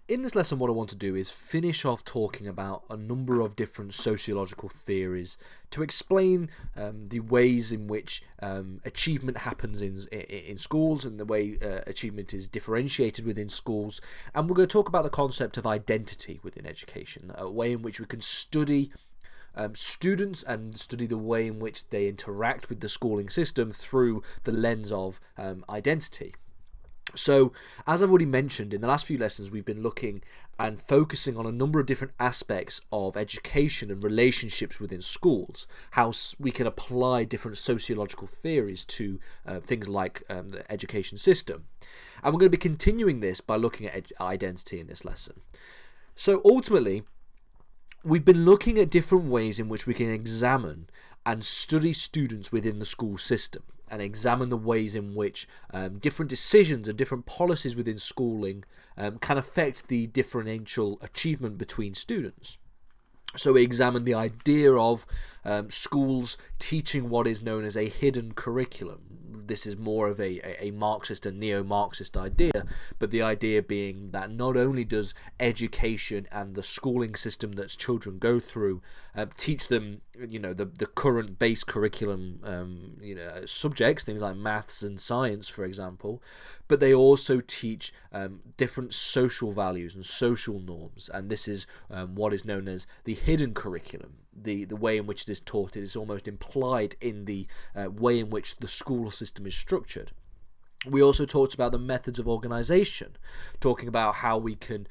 In this lesson, what I want to do is finish off talking about a number of different sociological theories to explain the ways in which achievement happens in schools and the way achievement is differentiated within schools. And we're going to talk about the concept of identity within education, a way in which we can study students and study the way in which they interact with the schooling system through the lens of identity. So, as I've already mentioned, in the last few lessons we've been looking and focusing on a number of different aspects of education and relationships within schools, how we can apply different sociological theories to things like the education system. And we're going to be continuing this by looking at identity in this lesson. So ultimately, we've been looking at different ways in which we can examine and study students within the school system, and examine the ways in which different decisions and different policies within schooling can affect the differential achievement between students. So we examine the idea of schools teaching what is known as a hidden curriculum. This is more of a Marxist and neo-Marxist idea, but the idea being that not only does education and the schooling system that children go through teach them, the current base curriculum, subjects, things like maths and science, for example, but they also teach different social values and social norms, and this is what is known as the hidden curriculum. The way in which it is taught, it is almost implied in the way in which the school system is structured. We also talked about the methods of organisation, talking about how we can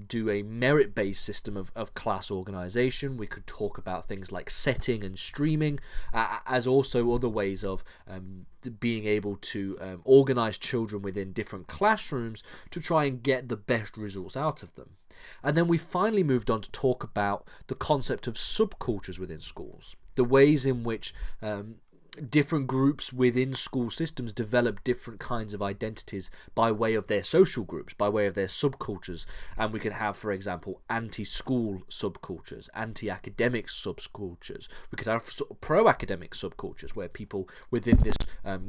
do a merit-based system of class organisation. We could talk about things like setting and streaming, as also other ways of being able to organise children within different classrooms to try and get the best results out of them. And then we finally moved on to talk about the concept of subcultures within schools, the ways in which different groups within school systems develop different kinds of identities by way of their social groups, by way of their subcultures. And we can have, for example, anti-school subcultures, anti-academic subcultures. We could have sort of pro-academic subcultures where people within this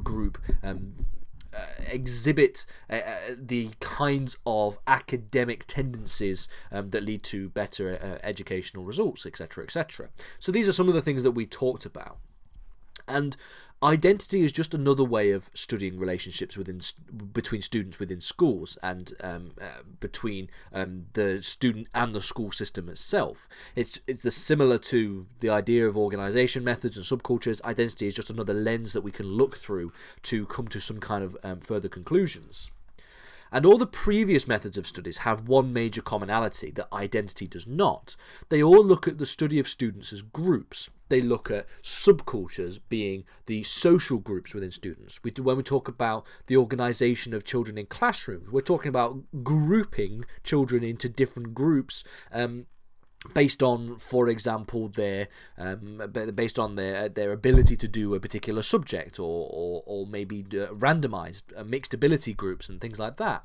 group exhibit the kinds of academic tendencies that lead to better educational results, etc., etc. So these are some of the things that we talked about. And identity is just another way of studying relationships between students within schools and between the student and the school system itself. It's similar to the idea of organisation methods and subcultures. Identity is just another lens that we can look through to come to some kind of further conclusions. And all the previous methods of studies have one major commonality that identity does not. They all look at the study of students as groups. They look at subcultures being the social groups within students. When we talk about the organisation of children in classrooms, we're talking about grouping children into different groups based on, for example, their ability to do a particular subject, or maybe randomised mixed ability groups and things like that.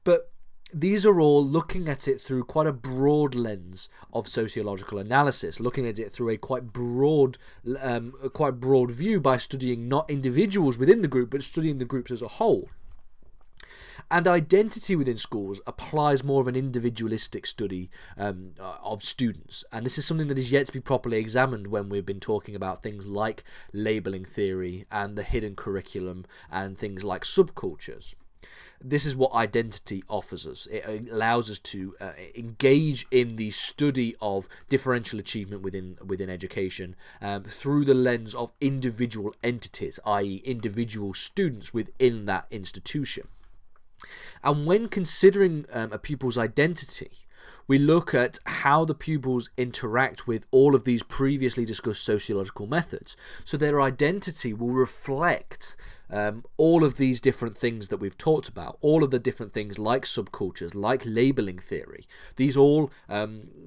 But these are all looking at it through quite a broad lens of sociological analysis, looking at it through a quite broad view by studying not individuals within the group, but studying the groups as a whole. And identity within schools applies more of an individualistic study of students. And this is something that is yet to be properly examined when we've been talking about things like labelling theory and the hidden curriculum and things like subcultures. This is what identity offers us. It allows us to engage in the study of differential achievement within education through the lens of individual entities, i.e. individual students within that institution. And when considering a pupil's identity, we look at how the pupils interact with all of these previously discussed sociological methods. So their identity will reflect all of these different things that we've talked about, all of the different things like subcultures, like labelling theory. These all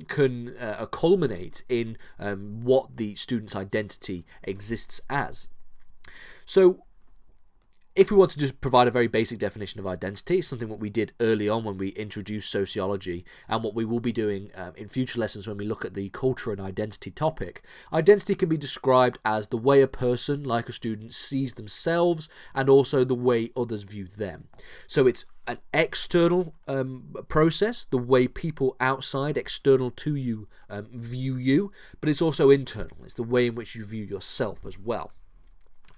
can culminate in what the student's identity exists as. So if we want to just provide a very basic definition of identity, it's something what we did early on when we introduced sociology, and what we will be doing in future lessons when we look at the culture and identity topic. Identity can be described as the way a person, like a student, sees themselves and also the way others view them. So it's an external process, the way people outside, external to you, view you, but it's also internal. It's the way in which you view yourself as well.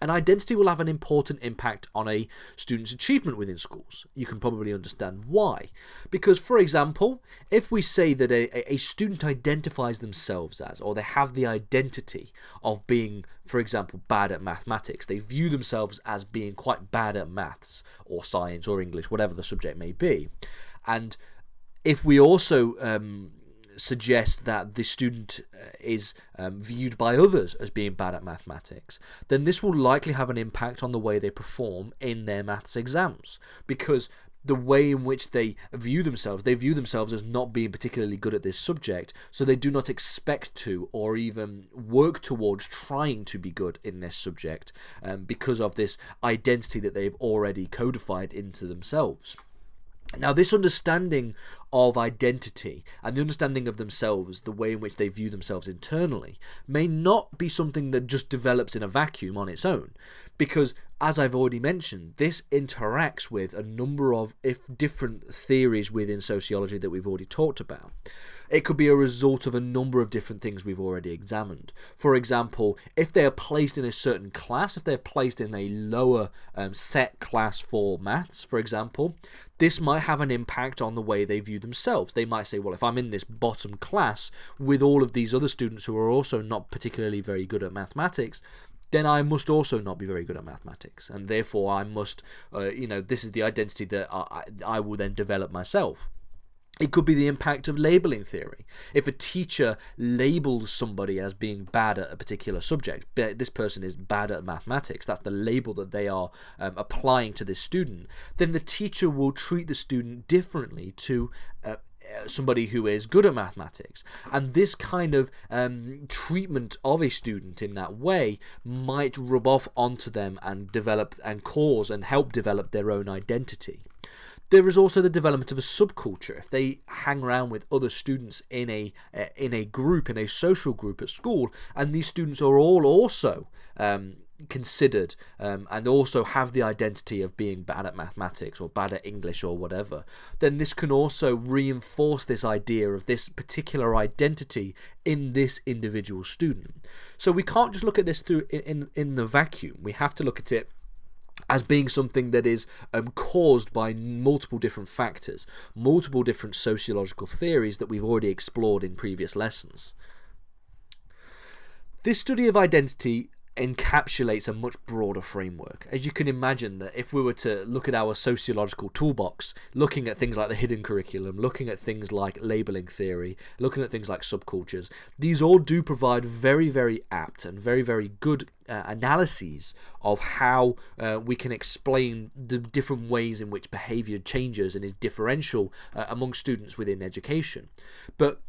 And identity will have an important impact on a student's achievement within schools. You can probably understand why. Because, for example, if we say that a student identifies themselves as, or they have the identity of being, for example, bad at mathematics, they view themselves as being quite bad at maths or science or English, whatever the subject may be. And if we also suggest that the student is viewed by others as being bad at mathematics, then this will likely have an impact on the way they perform in their maths exams, because the way in which they view themselves as not being particularly good at this subject, so they do not expect to or even work towards trying to be good in this subject because of this identity that they've already codified into themselves. Now, this understanding of identity and the understanding of themselves, the way in which they view themselves internally, may not be something that just develops in a vacuum on its own, because, as I've already mentioned, this interacts with a number of different theories within sociology that we've already talked about. It could be a result of a number of different things we've already examined. For example, if they are placed in a certain class, if they're placed in a lower set class for maths, for example, this might have an impact on the way they view themselves. They might say, well, if I'm in this bottom class with all of these other students who are also not particularly very good at mathematics, then I must also not be very good at mathematics, and therefore I must, this is the identity that I will then develop myself. It could be the impact of labeling theory. If a teacher labels somebody as being bad at a particular subject, this person is bad at mathematics, that's the label that they are applying to this student, then the teacher will treat the student differently to somebody who is good at mathematics. And this kind of treatment of a student in that way might rub off onto them and develop and cause and help develop their own identity. There is also the development of a subculture. If they hang around with other students in a group, in a social group at school, and these students are all also considered and also have the identity of being bad at mathematics or bad at English or whatever, then this can also reinforce this idea of this particular identity in this individual student. So we can't just look at this through in the vacuum. We have to look at it as being something that is caused by multiple different factors, multiple different sociological theories that we've already explored in previous lessons. This study of identity encapsulates a much broader framework. As you can imagine, that if we were to look at our sociological toolbox, looking at things like the hidden curriculum, looking at things like labeling theory, looking at things like subcultures, these all do provide very, very apt and very, very good analyses of how we can explain the different ways in which behaviour changes and is differential among students within education. But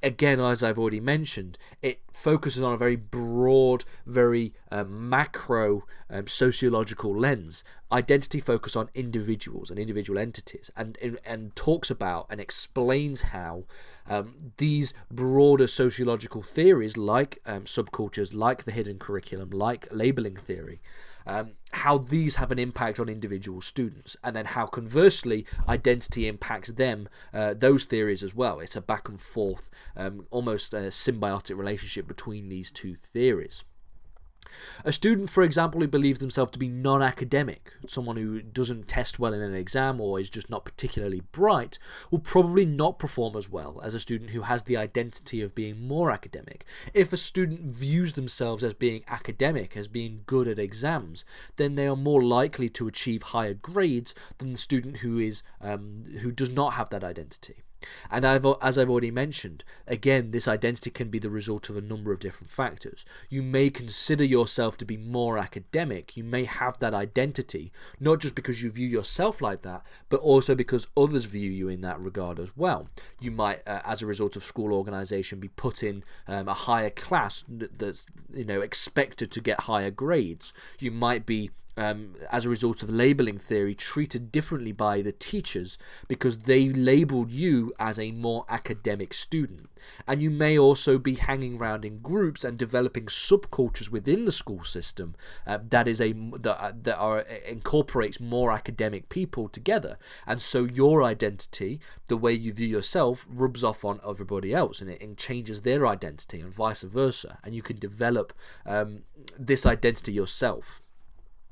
again, as I've already mentioned, it focuses on a very broad, very macro sociological lens. Identity focus on individuals and individual entities, and talks about and explains how these broader sociological theories, like subcultures, like the hidden curriculum, like labeling theory, how these have an impact on individual students, and then how conversely identity impacts them, those theories as well. It's a back and forth, almost a symbiotic relationship between these two theories. A student, for example, who believes themselves to be non-academic, someone who doesn't test well in an exam or is just not particularly bright, will probably not perform as well as a student who has the identity of being more academic. If a student views themselves as being academic, as being good at exams, then they are more likely to achieve higher grades than the student who does not have that identity. And as I've already mentioned, again, this identity can be the result of a number of different factors. You may consider yourself to be more academic. You may have that identity, not just because you view yourself like that, but also because others view you in that regard as well. You might, as a result of school organisation, be put in a higher class that's expected to get higher grades. You might be as a result of labeling theory, treated differently by the teachers because they labeled you as a more academic student. And you may also be hanging around in groups and developing subcultures within the school system that incorporates more academic people together. And so your identity, the way you view yourself, rubs off on everybody else, and it changes their identity, and vice versa. And you can develop this identity yourself.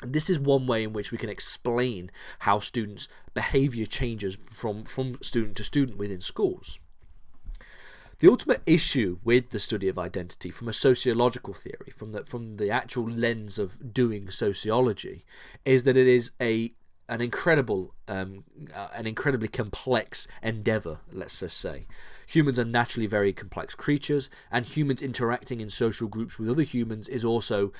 This is one way in which we can explain how students' behaviour changes from student to student within schools. The ultimate issue with the study of identity from a sociological theory, from the actual lens of doing sociology, is that it is an incredibly complex endeavour, let's just say. Humans are naturally very complex creatures, and humans interacting in social groups with other humans is also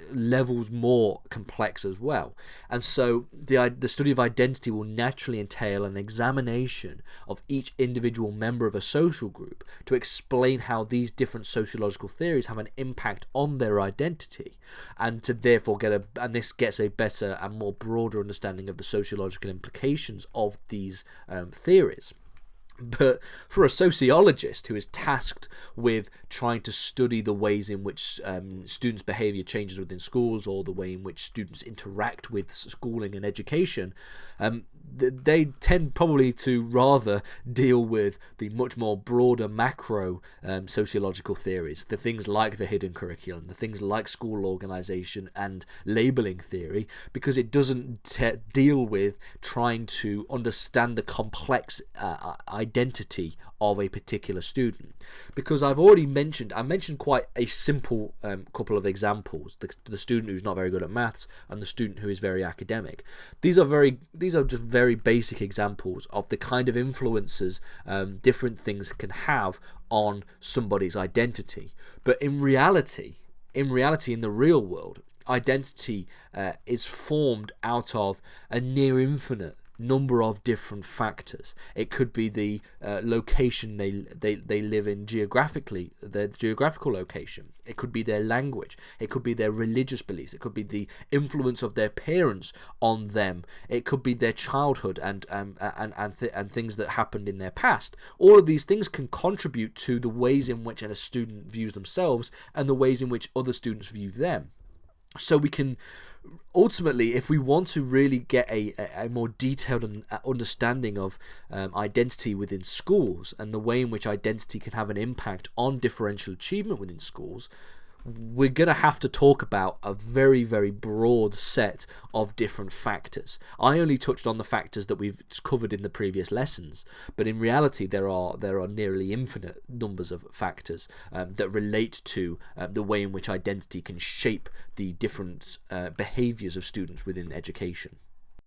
levels more complex as well. And so the study of identity will naturally entail an examination of each individual member of a social group to explain how these different sociological theories have an impact on their identity, and to therefore this gets a better and more broader understanding of the sociological implications of these theories. But for a sociologist who is tasked with trying to study the ways in which students' behaviour changes within schools, or the way in which students interact with schooling and education, they tend probably to rather deal with the much more broader macro sociological theories, the things like the hidden curriculum, the things like school organisation and labelling theory, because it doesn't deal with trying to understand the complex identity of a particular student. Because I mentioned quite a simple couple of examples: the student who's not very good at maths and the student who is very academic. These are just very basic examples of the kind of influences different things can have on somebody's identity. But in reality, in the real world, identity is formed out of a near infinite number of different factors. It could be the location they live in geographically, their geographical location. It could be their language. It could be their religious beliefs. It could be the influence of their parents on them. It could be their childhood and things that happened in their past. All of these things can contribute to the ways in which a student views themselves and the ways in which other students view them. So we can ultimately, if we want to really get a more detailed understanding of identity within schools and the way in which identity can have an impact on differential achievement within schools, we're going to have to talk about a very, very broad set of different factors. I only touched on the factors that we've covered in the previous lessons, but in reality there are nearly infinite numbers of factors that relate to the way in which identity can shape the different behaviours of students within education.